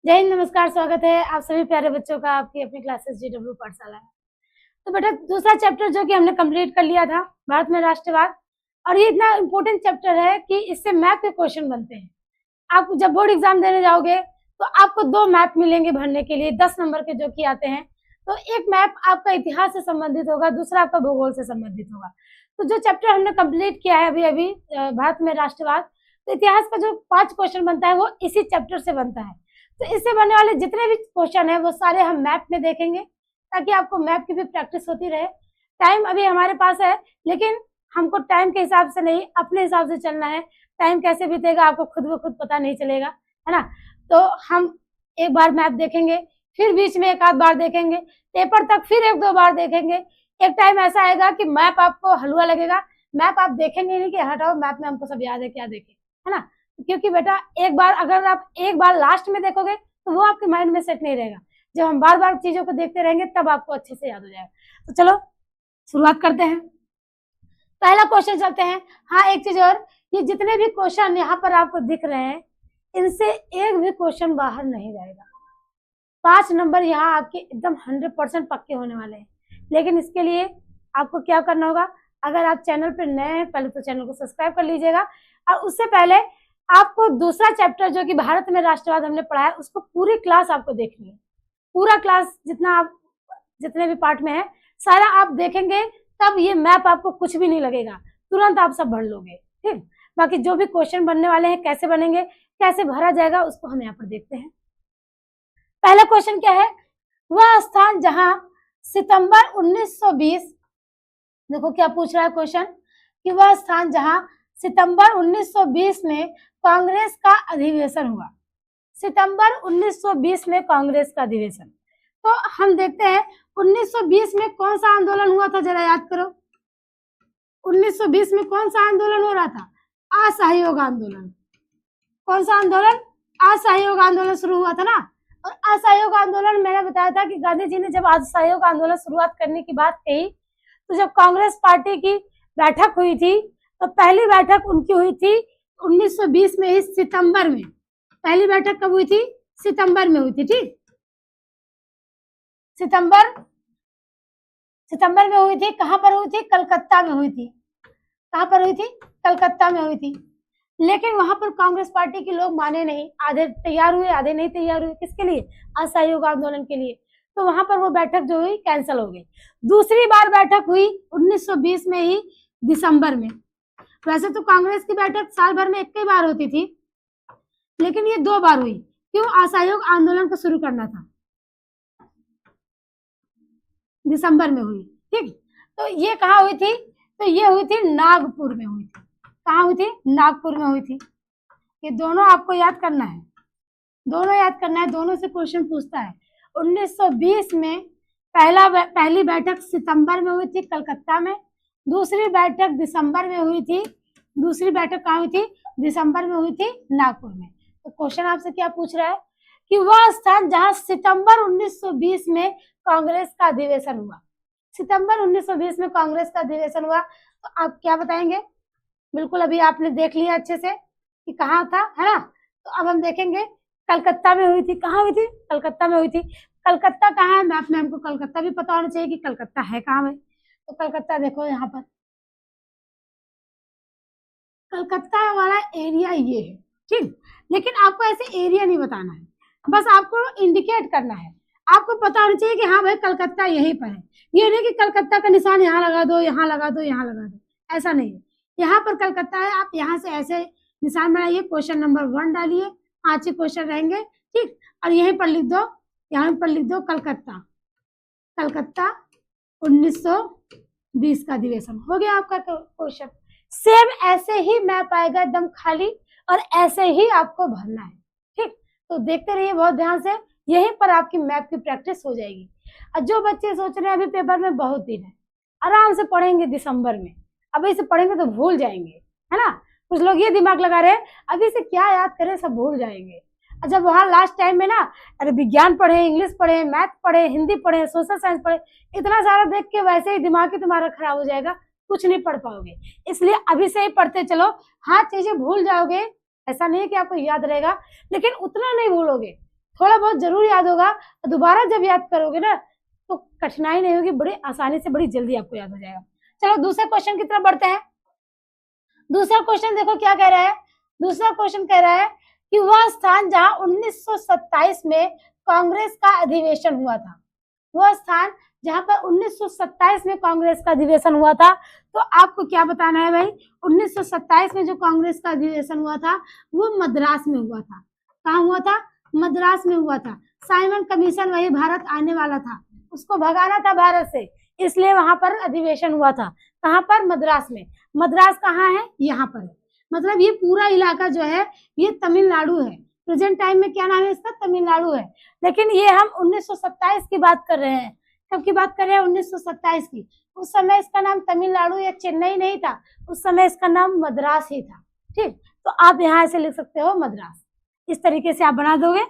जय हिंद, नमस्कार। स्वागत है आप सभी प्यारे बच्चों का आपकी अपनी क्लासेस जीडब्ल्यू पाठशाला में। तो बेटा दूसरा चैप्टर जो कि हमने कंप्लीट कर लिया था, भारत में राष्ट्रवाद। और ये इतना इम्पोर्टेंट चैप्टर है कि इससे मैथ के क्वेश्चन बनते हैं। आप जब बोर्ड एग्जाम देने जाओगे तो आपको 2 मैप मिलेंगे भरने के लिए, 10 नंबर के जो कि आते हैं। तो एक मैप आपका इतिहास से संबंधित होगा, दूसरा आपका भूगोल से संबंधित होगा। तो जो चैप्टर हमने कंप्लीट किया है अभी भारत में राष्ट्रवाद, तो इतिहास का जो 5 क्वेश्चन बनता है वो इसी चैप्टर से बनता है। तो इससे बनने वाले जितने भी क्वेश्चन है वो सारे हम मैप में देखेंगे, ताकि आपको मैप की भी प्रैक्टिस होती रहे। टाइम अभी हमारे पास है, लेकिन हमको टाइम के हिसाब से नहीं, अपने हिसाब से चलना है। टाइम कैसे बीतेगा आपको खुद ब खुद पता नहीं चलेगा, है ना। तो हम एक बार मैप देखेंगे, फिर बीच में एक आध बार देखेंगे, पेपर तक फिर 1-2 बार देखेंगे। एक टाइम ऐसा आएगा कि मैप आपको हलवा लगेगा, मैप आप देखेंगे नहीं कि हटाओ मैप में हमको सब याद है, क्या देखें, है ना। क्योंकि बेटा एक बार अगर आप एक बार लास्ट में देखोगे तो वो आपके माइंड में सेट नहीं रहेगा। जब हम बार बार चीजों को देखते रहेंगे तब आपको अच्छे से याद हो जाएगा। तो चलो शुरुआत करते हैं। पहला क्वेश्चन चलते हैं। हाँ, एक चीज और, ये जितने भी क्वेश्चन यहाँ पर आपको दिख रहे हैं, इनसे एक भी क्वेश्चन बाहर नहीं जाएगा। 5 नंबर यहाँ आपके एकदम 100% पक्के होने वाले हैं। लेकिन इसके लिए आपको क्या करना होगा, अगर आप चैनल पर नए हैं पहले तो चैनल को सब्सक्राइब कर लीजिएगा। और उससे पहले आपको दूसरा चैप्टर जो कि भारत में राष्ट्रवाद हमने पढ़ा है, उसको पूरी क्लास आपको देखनी है। पूरा क्लास जितने भी पार्ट में है सारा आप देखेंगे, तब ये मैप आपको कुछ भी नहीं लगेगा, तुरंत आप सब भर लोगे। ठीक, बाकी जो भी क्वेश्चन बनने वाले हैं, कैसे बनेंगे, कैसे भरा जाएगा, उसको हम यहाँ पर देखते हैं। पहला क्वेश्चन क्या है, वह स्थान जहां सितंबर 1920, देखो क्या पूछ रहा है क्वेश्चन, कि वह स्थान जहां सितंबर 1920 में कांग्रेस का अधिवेशन हुआ। सितंबर 1920 में कांग्रेस का अधिवेशन। तो हम देखते हैं 1920 में कौन सा आंदोलन हुआ था, जरा याद करो। 1920 में कौन सा आंदोलन हो रहा था? असहयोग आंदोलन। कौन सा आंदोलन? असहयोग आंदोलन शुरू हुआ था ना। और असहयोग आंदोलन मैंने बताया था कि गांधी जी ने जब असहयोग आंदोलन शुरुआत करने की बात कही, तो जब कांग्रेस पार्टी की बैठक हुई थी, तो पहली बैठक उनकी हुई थी 1920 में ही, सितंबर में। पहली बैठक कब हुई थी? सितंबर में हुई थी। ठीक, सितंबर में हुई थी। कहां पर हुई थी? कलकत्ता में हुई थी। कहां पर हुई थी? कलकत्ता में हुई थी। लेकिन वहां पर कांग्रेस पार्टी के लोग माने नहीं, आधे तैयार हुए आधे नहीं तैयार हुए। किसके लिए? असहयोग आंदोलन के लिए। तो वहां पर वो बैठक जो हुई कैंसिल हो गई। दूसरी बार बैठक हुई 1920 में ही, दिसंबर में। वैसे तो कांग्रेस की बैठक साल भर में 1 ही बार होती थी, लेकिन ये 2 बार हुई। क्यों? असहयोग आंदोलन को शुरू करना था, दिसंबर में हुई। ठीक, तो ये कहाँ हुई थी? तो ये हुई थी नागपुर में हुई थी। कहाँ हुई थी? नागपुर में हुई थी। ये दोनों आपको याद करना है, दोनों याद करना है, दोनों से क्वेश्चन पूछता है। 1920 में पहली बैठक सितंबर में हुई थी कलकत्ता में, दूसरी बैठक दिसंबर में हुई थी। दूसरी बैठक कहाँ हुई थी? दिसंबर में हुई थी, नागपुर में। तो क्वेश्चन आपसे क्या पूछ रहा है कि वह स्थान जहां सितंबर 1920 में कांग्रेस का अधिवेशन हुआ। सितंबर 1920 में कांग्रेस का अधिवेशन हुआ, तो आप क्या बताएंगे? बिल्कुल अभी आपने देख लिया अच्छे से कि कहाँ था, है ना। तो अब हम देखेंगे कलकत्ता में हुई थी। कहाँ हुई थी? कलकत्ता में हुई थी। कलकत्ता कहाँ है? मैप में हमको कलकत्ता भी पता होना चाहिए कि कलकत्ता है कहाँ में। तो कलकत्ता देखो यहाँ पर, कलकत्ता वाला एरिया ये है। ठीक, लेकिन आपको ऐसे एरिया नहीं बताना है, बस आपको इंडिकेट करना है। आपको पता होना चाहिए कि हाँ भाई कलकत्ता यहीं पर है। ये नहीं कि कलकत्ता का निशान यहाँ लगा दो, यहाँ लगा दो, यहाँ लगा दो, ऐसा नहीं है। यहाँ पर कलकत्ता है, आप यहाँ से ऐसे निशान बनाइए, क्वेश्चन नंबर 1 डालिए, 5 ही क्वेश्चन रहेंगे। ठीक, और यहीं पर लिख दो, यहाँ पर लिख दो कलकत्ता। कलकत्ता 1920 का अधिवेशन हो गया आपका क्वेश्चन। सेम ऐसे ही मैप आएगा एकदम खाली, और ऐसे ही आपको भरना है। ठीक, तो देखते रहिए बहुत ध्यान से, यहीं पर आपकी मैप की प्रैक्टिस हो जाएगी। और जो बच्चे सोच रहे हैं अभी पेपर में बहुत दिन है, आराम से पढ़ेंगे दिसंबर में। अभी से पढ़ेंगे तो भूल जाएंगे, है ना। कुछ लोग ये दिमाग लगा रहे हैं अभी से क्या याद करें, सब भूल जाएंगे। और जब वहां लास्ट टाइम में ना, अरे विज्ञान पढ़े, इंग्लिश पढ़े, मैथ पढ़े, हिंदी पढ़े, सोशल साइंस पढ़े, इतना सारा देख के वैसे ही दिमाग ही तुम्हारा खराब हो जाएगा, कुछ नहीं पढ़ पाओगे। इसलिए अभी से ही पढ़ते चलो। हाँ, चीजें भूल जाओगे, ऐसा नहीं है कि आपको याद रहेगा, लेकिन उतना नहीं भूलोगे, थोड़ा बहुत जरूर याद होगा, तो दोबारा जब याद करोगे ना तो कठिनाई नहीं होगी, बड़ी आसानी से बड़ी जल्दी आपको याद हो जाएगा। चलो दूसरे क्वेश्चन की तरफ बढ़ते हैं। दूसरा क्वेश्चन देखो क्या कह रहा है। दूसरा क्वेश्चन कह रहा है कि वह स्थान जहां 1927 में कांग्रेस का अधिवेशन हुआ था, वह स्थान जहां पर 1927 में कांग्रेस का अधिवेशन हुआ था, तो आपको क्या बताना है भाई। 1927 में जो कांग्रेस का अधिवेशन हुआ था वो मद्रास में हुआ था। कहाँ हुआ था? मद्रास में हुआ था। साइमन कमीशन वही भारत आने वाला था, उसको भगाना था भारत से, इसलिए वहां पर अधिवेशन हुआ था। कहाँ पर? मद्रास में। मद्रास कहाँ है? यहाँ पर है। मतलब ये पूरा इलाका जो है ये तमिलनाडु है। प्रेजेंट टाइम में क्या नाम है इसका? तमिलनाडु है। लेकिन ये हम 1927 की बात कर रहे हैं। कब की बात कर रहे हैं? 1927 की। उस समय इसका नाम तमिलनाडु या चेन्नई नहीं था, उस समय इसका नाम मद्रास ही था। ठीक, तो आप यहाँ ऐसे लिख सकते हो मद्रास। इस तरीके से आप बना दोगे।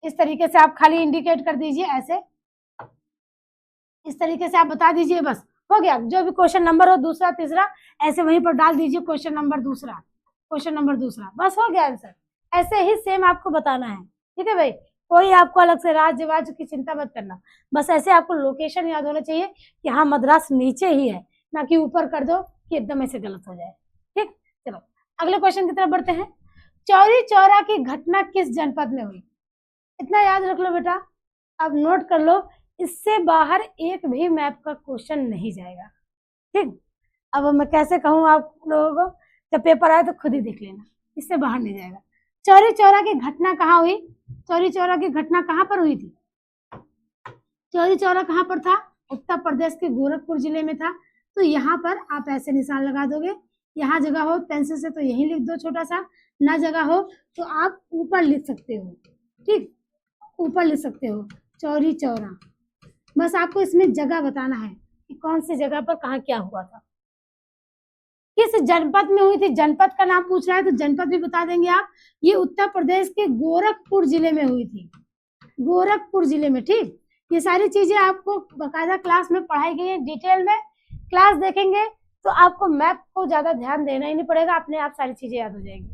इस तरीके से आप खाली इंडिकेट कर दीजिए, ऐसे इस तरीके से आप बता दीजिए, बस हो गया। जो भी क्वेश्चन नंबर हो दूसरा तीसरा ऐसे वहीं पर डाल दीजिए, क्वेश्चन नंबर दूसरा, क्वेश्चन नंबर दूसरा, बस हो गया आंसर। ऐसे ही सेम आपको बताना है, ठीक है भाई। कोई आपको अलग से राज्य वाज्य की चिंता मत करना, बस ऐसे आपको लोकेशन याद होना चाहिए कि हाँ मद्रास नीचे ही है, ना कि ऊपर कर दो कि एकदम ऐसे गलत हो जाए। ठीक, चलो अगले क्वेश्चन की तरफ बढ़ते हैं। चौरी चौरा की घटना किस जनपद में हुई? इतना याद रख लो बेटा, अब नोट कर लो, इससे बाहर एक भी मैप का क्वेश्चन नहीं जाएगा। ठीक, अब मैं कैसे कहूँ आप लोगों को, जब पेपर आए तो खुद ही देख लेना, इससे बाहर नहीं जाएगा। चौरी चौरा की घटना कहाँ हुई? चौरी चौरा की घटना कहाँ पर हुई थी? चौरी चौरा कहाँ पर था? उत्तर प्रदेश के गोरखपुर जिले में था। तो यहाँ पर आप ऐसे निशान लगा दोगे, यहाँ जगह हो पेंसिल से तो यही लिख दो छोटा सा, ना जगह हो तो आप ऊपर लिख सकते हो। ठीक, ऊपर लिख सकते हो चौरी चौरा। बस आपको इसमें जगह बताना है कि कौन सी जगह पर कहाँ क्या हुआ था, किस जनपद में हुई थी। जनपद का नाम पूछ रहा है तो जनपद भी बता देंगे आप। ये उत्तर प्रदेश के गोरखपुर जिले में हुई थी, गोरखपुर जिले में। ठीक, ये सारी चीजें आपको बाकायदा क्लास में पढ़ाई गई है, डिटेल में क्लास देखेंगे तो आपको मैप को ज्यादा ध्यान देना ही नहीं पड़ेगा, अपने आप सारी चीजें याद हो जाएंगी।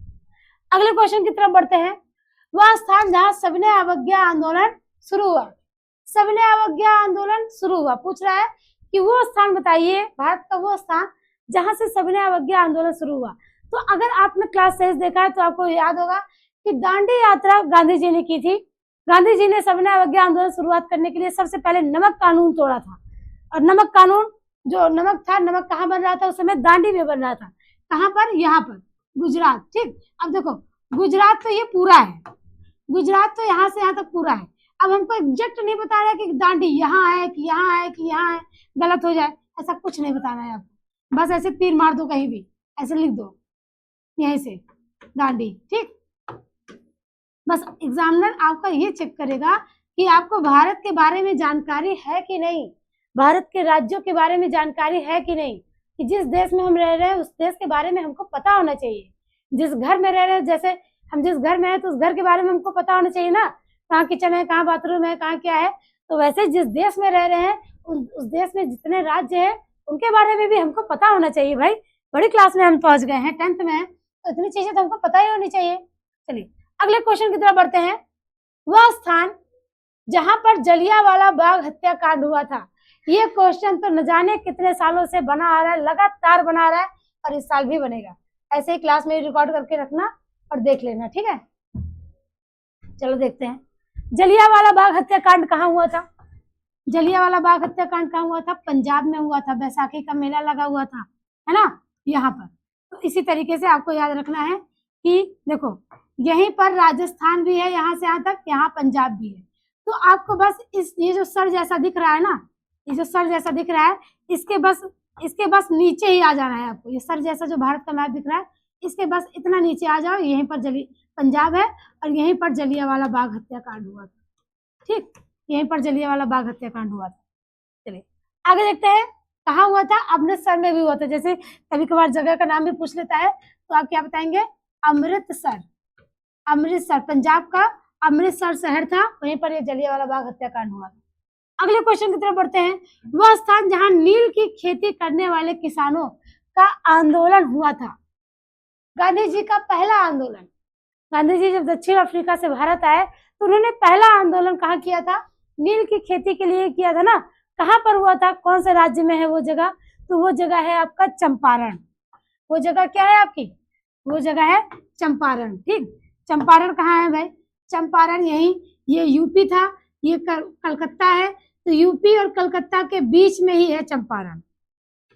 अगले क्वेश्चन की तरफ बढ़ते हैं। वह स्थान जहाँ सविनय अवज्ञा आंदोलन शुरू हुआ, सविनय अवज्ञा आंदोलन शुरू हुआ, पूछ रहा है कि वो स्थान बताइए, भारत का वो स्थान जहां से सविनय अवज्ञा आंदोलन शुरू हुआ। तो अगर आपने क्लास 6 देखा है तो आपको याद होगा कि दांडी यात्रा गांधी जी ने की थी। गांधी जी ने सविनय अवज्ञा आंदोलन शुरुआत करने के लिए सबसे पहले नमक कानून तोड़ा था, और नमक कानून जो नमक था, नमक कहाँ बन रहा था उस समय? दांडी में बन रहा था। कहाँ पर? यहाँ पर, गुजरात। ठीक, अब देखो गुजरात तो ये पूरा है, गुजरात तो यहाँ से यहाँ तक पूरा है। अब हमको एग्जैक्ट नहीं बता रहा है कि दांडी यहाँ है कि यहाँ है कि यहाँ है, गलत हो जाए, ऐसा कुछ नहीं बताना है आपको। बस ऐसे तीर मार दो कहीं भी, ऐसे लिख दो यहीं से दांडी। ठीक, बस एग्जामिनर आपका ये चेक करेगा कि आपको भारत के बारे में जानकारी है कि नहीं, भारत के राज्यों के बारे में जानकारी है कि नहीं, कि जिस देश में हम रह रहे हैं उस देश के बारे में हमको पता होना चाहिए। जिस घर में रह रहे हैं, जैसे हम जिस घर में है तो उस घर के बारे में हमको पता होना चाहिए ना, कहाँ किचन है, कहाँ बाथरूम है, कहाँ क्या है। तो वैसे जिस देश में रह रहे हैं उस देश में जितने राज्य हैं उनके बारे में भी हमको पता होना चाहिए भाई। बड़ी क्लास में हम पहुंच गए हैं, 10th में है, तो इतनी चीजें तो हमको पता ही होनी चाहिए। चलिए अगले क्वेश्चन की तरफ बढ़ते हैं। वह स्थान जहां पर जलियांवाला बाग हत्याकांड हुआ था, ये क्वेश्चन तो न जाने कितने सालों से बना आ रहा है, लगातार बना रहा है और इस साल भी बनेगा। ऐसे ही क्लास में रिकॉर्ड करके रखना और देख लेना, ठीक है। चलो देखते हैं जलियांवाला बाग हत्याकांड कहाँ हुआ था। जलियांवाला बाग हत्याकांड कहाँ हुआ था? पंजाब में हुआ था, बैसाखी का मेला लगा हुआ था, है ना, यहाँ पर। तो इसी तरीके से आपको याद रखना है कि देखो यहीं पर राजस्थान भी है, यहाँ से यहाँ तक, यहाँ पंजाब भी है। तो आपको बस ये जो सर जैसा दिख रहा है ना, ये जो सर जैसा दिख रहा है, इसके बस नीचे ही आ जाना है आपको। ये सर जैसा जो भारत का मैप दिख रहा है, इसके बस इतना नीचे आ जाओ, यहीं पर पंजाब है और यहीं पर जलियांवाला बाग हत्याकांड हुआ था। ठीक, यहीं पर जलियांवाला बाग हत्याकांड हुआ था। चलिए आगे देखते हैं कहाँ हुआ था। अमृतसर में भी हुआ था। जैसे कभी कभार जगह का नाम भी पूछ लेता है तो आप क्या बताएंगे? अमृतसर। अमृतसर पंजाब का अमृतसर शहर था, वहीं पर यह जलियांवाला बाग हत्याकांड हुआ था। अगले क्वेश्चन की तरफ बढ़ते हैं। वह स्थान जहां नील की खेती करने वाले किसानों का आंदोलन हुआ था, गांधी जी का पहला आंदोलन। गांधी जी जब दक्षिण अफ्रीका से भारत आए तो उन्होंने पहला आंदोलन कहाँ किया था? नील की खेती के लिए किया था ना। कहाँ पर हुआ था? कौन से राज्य में है वो जगह? तो वो जगह है आपका चंपारण। वो जगह क्या है आपकी? वो जगह है चंपारण। ठीक, चंपारण कहाँ है भाई? चंपारण यही, ये यूपी था, ये कलकत्ता है, तो यूपी और कलकत्ता के बीच में ही है चंपारण।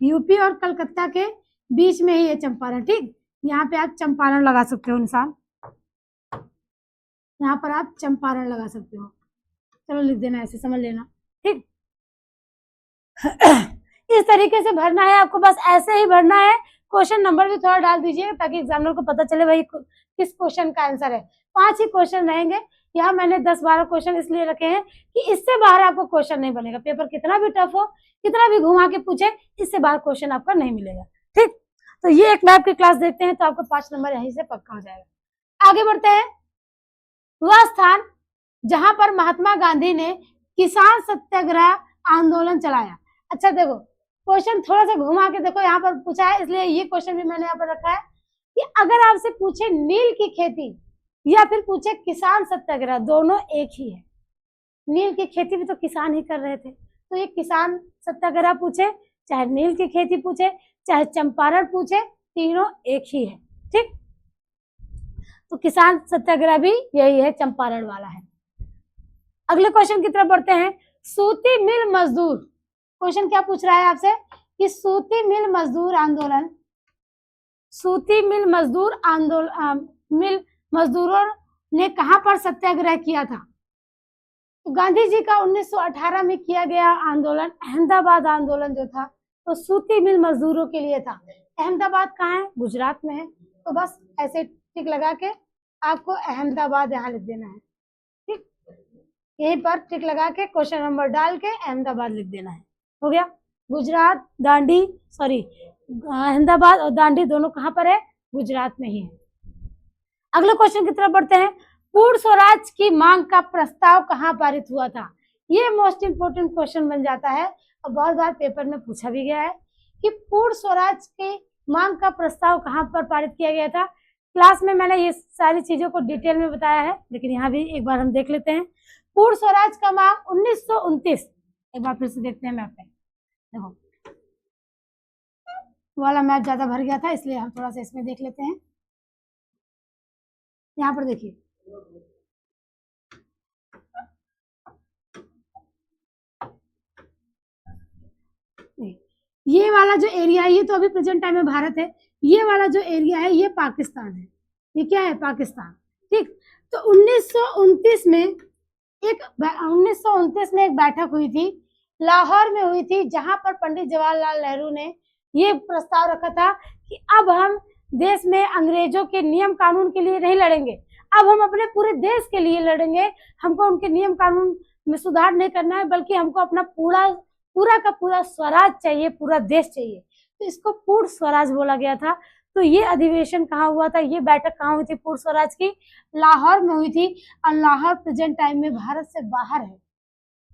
यूपी और कलकत्ता के बीच में ही है चंपारण। ठीक, यहाँ पे आप चंपारण लगा सकते हो निशान, यहाँ पर आप चंपारण लगा सकते हो। चलो लिख देना, ऐसे समझ लेना। ठीक इस तरीके से भरना है आपको, बस ऐसे ही भरना है। क्वेश्चन नंबर भी थोड़ा डाल दीजिए ताकि एग्जामिनर को पता चले भाई किस क्वेश्चन का आंसर है। 5 ही क्वेश्चन रहेंगे। यहाँ मैंने 10-12 क्वेश्चन इसलिए रखे हैं कि इससे बाहर आपको क्वेश्चन नहीं बनेगा। पेपर कितना भी टफ हो, कितना भी घुमा के पूछे, इससे बाहर क्वेश्चन आपका नहीं मिलेगा। ठीक, तो ये एक मैप की क्लास देखते हैं तो आपको 5 नंबर यहीं से पक्का हो जाएगा। आगे बढ़ते हैं। वह स्थान जहां पर महात्मा गांधी ने किसान सत्याग्रह आंदोलन चलाया। अच्छा देखो, क्वेश्चन थोड़ा सा घुमा के देखो, यहाँ पर पूछा है, इसलिए ये क्वेश्चन भी मैंने यहाँ पर रखा है कि अगर आपसे पूछे नील की खेती या फिर पूछे किसान सत्याग्रह, दोनों एक ही है। नील की खेती भी तो किसान ही कर रहे थे, तो ये किसान सत्याग्रह पूछे, चाहे नील की खेती पूछे, चाहे चंपारण पूछे, तीनों एक ही है। ठीक, तो किसान सत्याग्रह भी यही है, चंपारण वाला है। अगले क्वेश्चन की तरफ बढ़ते हैं। सूती मिल मजदूर, क्वेश्चन क्या पूछ रहा है आपसे कि सूती मिल मजदूर आंदोलन, सूती मिल मजदूर आंदोलन, मिल मजदूरों ने कहां पर सत्याग्रह किया था? तो गांधी जी का 1918 में किया गया आंदोलन अहमदाबाद आंदोलन जो था, तो सूती मिल मजदूरों के लिए था। अहमदाबाद कहाँ है? गुजरात में है। तो बस ऐसे टिक लगा के आपको अहमदाबाद यहाँ लिख देना है। ठीक, यहीं पर टिक लगा के क्वेश्चन नंबर डाल के अहमदाबाद लिख देना है। हो गया। गुजरात, दांडी, सॉरी अहमदाबाद और दांडी दोनों कहाँ पर है? गुजरात में ही है। अगले क्वेश्चन की तरफ बढ़ते हैं। पूर्ण स्वराज की मांग का प्रस्ताव कहाँ पारित हुआ था? ये मोस्ट इंपोर्टेंट क्वेश्चन बन जाता है और बहुत बार पेपर में पूछा भी गया है कि पूर्ण स्वराज की मांग का प्रस्ताव कहाँ पर पारित किया गया था। क्लास में मैंने ये सारी चीजों को डिटेल में बताया है, लेकिन यहाँ भी एक बार हम देख लेते हैं। पूर्ण स्वराज का मांग 1929, एक बार फिर से देखते हैं मैप पे। देखो वाला मैप ज्यादा भर गया था, इसलिए हम थोड़ा सा इसमें देख लेते हैं। यहाँ पर देखिए, ये वाला जो एरिया है ये तो अभी प्रेजेंट टाइम में भारत है, ये वाला जो एरिया है ये पाकिस्तान है। ये क्या है? पाकिस्तान। ठीक, तो 1929 में एक बैठक हुई थी, लाहौर में हुई थी, जहां पर पंडित जवाहरलाल नेहरू ने ये प्रस्ताव रखा था कि अब हम देश में अंग्रेजों के नियम कानून के लिए नहीं लड़ेंगे, अब हम अपने पूरे देश के लिए लड़ेंगे। हमको उनके नियम कानून में सुधार नहीं करना है, बल्कि हमको अपना पूरा का पूरा स्वराज चाहिए, पूरा देश चाहिए। तो इसको पूर्ण स्वराज बोला गया था। तो ये अधिवेशन कहाँ हुआ था? ये बैठक कहाँ हुई थी पूर्ण स्वराज की? लाहौर में हुई थी। और लाहौर प्रेजेंट टाइम में भारत से बाहर है।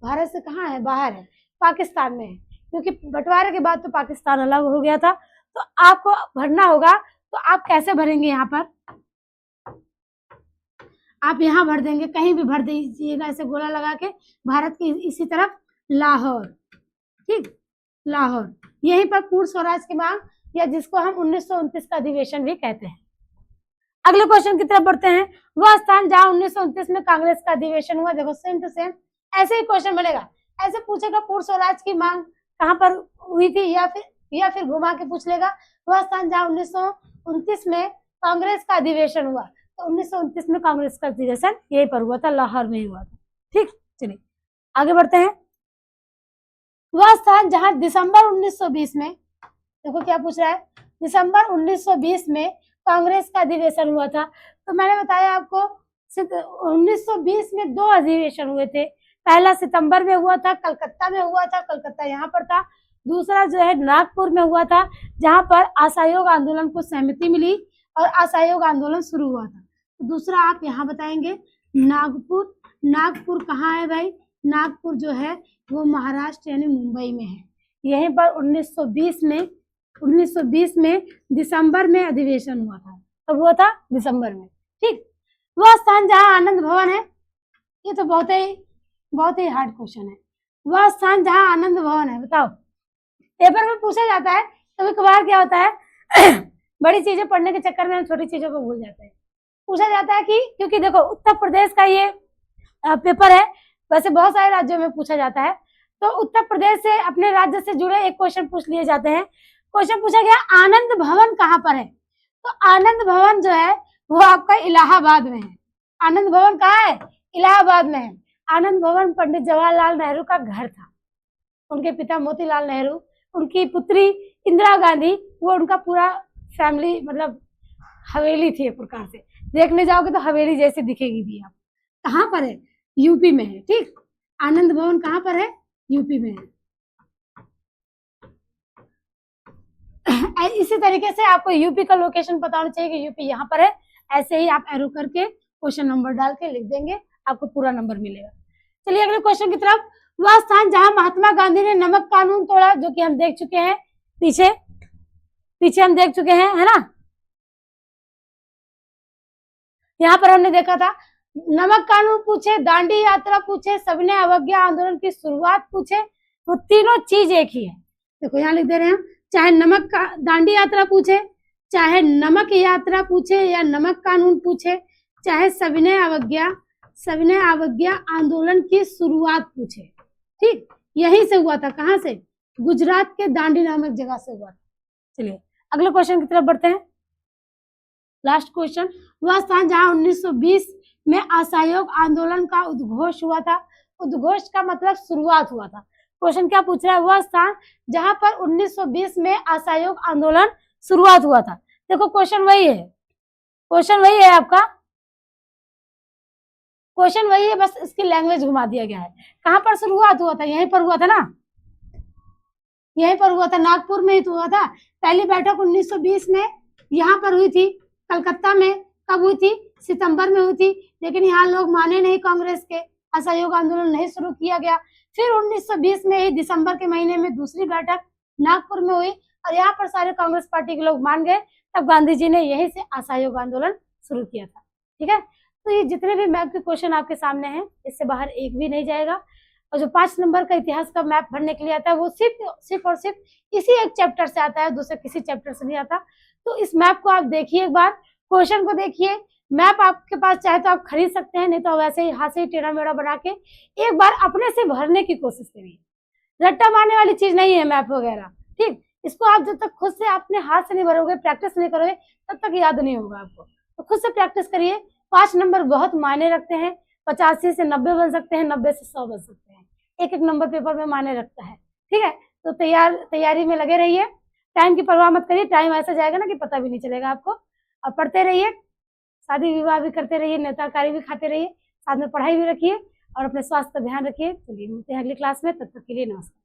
भारत से कहाँ है? बाहर है, पाकिस्तान में है, क्योंकि बंटवारे के बाद तो पाकिस्तान अलग हो गया था। तो आपको भरना होगा, तो आप कैसे भरेंगे? यहाँ पर आप यहाँ भर देंगे, कहीं भी भर दीजिएगा ऐसे गोला लगा के, भारत की इसी तरफ लाहौर। ठीक, लाहौर, यहीं पर पूर्ण स्वराज की मांग, या जिसको हम 1929 का अधिवेशन भी कहते हैं। अगले क्वेश्चन की तरफ बढ़ते हैं। वह स्थान जहां 1929 में कांग्रेस का अधिवेशन हुआ। देखो सेम टू सेम ऐसे ही क्वेश्चन बनेगा, ऐसे पूछेगा पूर्ण स्वराज की मांग कहां पर हुई थी, या फिर घुमा के पूछ लेगा वह स्थान जहां 1929 में कांग्रेस का अधिवेशन हुआ। तो 1929 में कांग्रेस का अधिवेशन यहीं पर हुआ था, लाहौर में ही हुआ था। ठीक, चलिए आगे बढ़ते हैं। वह स्थान जहां दिसंबर 1920 में, देखो क्या पूछ रहा है, दिसंबर 1920 में कांग्रेस का अधिवेशन हुआ था। तो मैंने बताया आपको 1920 में 2 अधिवेशन हुए थे। पहला सितंबर में हुआ था, कलकत्ता में हुआ था, कलकत्ता यहाँ पर था। दूसरा जो है नागपुर में हुआ था, जहां पर असहयोग आंदोलन को सहमति मिली और असहयोग आंदोलन शुरू हुआ था। तो दूसरा आप यहाँ बताएंगे नागपुर। नागपुर कहाँ है भाई? नागपुर जो है वो महाराष्ट्र यानी मुंबई में है। यहीं पर 1920 में दिसंबर में अधिवेशन हुआ था। कब हुआ था? दिसंबर में। ठीक, वह स्थान जहां आनंद भवन है, ये तो बहुत ही हार्ड क्वेश्चन है। वह स्थान जहाँ आनंद भवन है, बताओ। पेपर में पूछा जाता है, कभी कभार क्या होता है बड़ी चीजें पढ़ने के चक्कर में हम छोटी चीजों को भूल जाते हैं। पूछा जाता है कि क्योंकि देखो उत्तर प्रदेश का ये पेपर है, वैसे बहुत सारे राज्यों में पूछा जाता है, तो उत्तर प्रदेश से अपने राज्य से जुड़े एक क्वेश्चन पूछ लिए जाते हैं। क्वेश्चन पूछा गया आनंद भवन कहाँ पर है, तो आनंद भवन जो है वो आपका इलाहाबाद में है। आनंद भवन कहाँ है, इलाहाबाद में है। आनंद भवन पंडित जवाहरलाल नेहरू का घर था। उनके पिता मोतीलाल नेहरू, उनकी पुत्री इंदिरा गांधी, वो उनका पूरा फैमिली मतलब हवेली थी एक प्रकार से। देखने जाओगे तो हवेली जैसी दिखेगी भी। आप कहाँ पर है, यूपी में है। ठीक, आनंद भवन कहाँ पर है, यूपी में है। इसी तरीके से आपको यूपी का लोकेशन पता होना चाहिए कि यूपी यहाँ पर है। ऐसे ही आप एरो करके क्वेश्चन नंबर डाल के लिख देंगे, आपको पूरा नंबर मिलेगा। चलिए अगले क्वेश्चन की तरफ। वह स्थान जहां महात्मा गांधी ने नमक कानून तोड़ा, जो कि हम देख चुके हैं, पीछे हम देख चुके हैं, है ना। यहाँ पर हमने देखा था नमक कानून पूछे, दांडी यात्रा पूछे, सविनय अवज्ञा आंदोलन की शुरुआत पूछे, तो तीनों चीज एक ही है। देखो यहाँ लिख दे रहे हैं, चाहे नमक का दांडी यात्रा पूछे, चाहे नमक यात्रा पूछे, या नमक कानून पूछे, चाहे सविनय अवज्ञा आंदोलन की शुरुआत पूछे। ठीक, यहीं से हुआ था। कहाँ से, गुजरात के दांडी नामक जगह से हुआ था। चलिए अगले क्वेश्चन की तरफ बढ़ते हैं। लास्ट क्वेश्चन, वह स्थान जहां 1920 में असहयोग आंदोलन का उद्घोष हुआ था। उद्घोष का मतलब शुरुआत हुआ था। क्वेश्चन क्या पूछ रहा है, वह स्थान जहां पर 1920 में असहयोग आंदोलन शुरुआत हुआ था। देखो क्वेश्चन वही है आपका, क्वेश्चन वही है, बस इसकी लैंग्वेज घुमा दिया गया है। कहां पर शुरुआत हुआ था, यहीं पर हुआ था ना, यहीं पर हुआ था, नागपुर में ही तो हुआ था। पहली बैठक 1920 में यहाँ पर हुई थी, कलकत्ता में। कब हुई थी, सितंबर में हुई थी, लेकिन यहाँ लोग माने नहीं कांग्रेस के, असहयोग आंदोलन नहीं शुरू किया गया। फिर 1920 में ही दिसंबर के महीने में दूसरी बैठक नागपुर में हुई, और यहाँ पर सारे कांग्रेस पार्टी के लोग मान गए। तब गांधी जी ने यहीं से असहयोग आंदोलन शुरू किया था। ठीक है, तो ये जितने भी मैप के क्वेश्चन आपके सामने हैं, इससे बाहर एक भी नहीं जाएगा। और जो 5 नंबर का इतिहास का मैप भरने के लिए आता है, वो सिर्फ और सिर्फ इसी एक चैप्टर से आता है, दूसरे किसी चैप्टर से नहीं आता। तो इस मैप को आप देखिए, एक बार क्वेश्चन को देखिए। मैप आपके पास चाहे तो आप खरीद सकते हैं, नहीं तो वैसे ही हाथ से टेढ़ा मेढ़ा बना के एक बार अपने से भरने की कोशिश करिए। रट्टा मारने वाली चीज नहीं है मैप वगैरह। ठीक, इसको आप जब तक खुद से अपने हाथ से नहीं भरोगे, प्रैक्टिस नहीं करोगे, तब तक याद नहीं होगा आपको। तो खुद से प्रैक्टिस करिए। 5 नंबर बहुत मायने रखते हैं। 85 से 90 बन सकते हैं, 90 से 100 बन सकते हैं। एक नंबर पेपर में मायने रखता है। ठीक है, तो तैयारी में लगे रहिए। टाइम की परवाह मत करिए, टाइम ऐसा जाएगा ना कि पता भी नहीं चलेगा आपको। और पढ़ते रहिए, शादी विवाह भी करते रहिए, नेताकारी भी खाते रहिए, साथ में पढ़ाई भी रखिए, और अपने स्वास्थ्य का ध्यान रखिए। चलिए मिलते हैं अगली क्लास में, तब तक के लिए नमस्कार।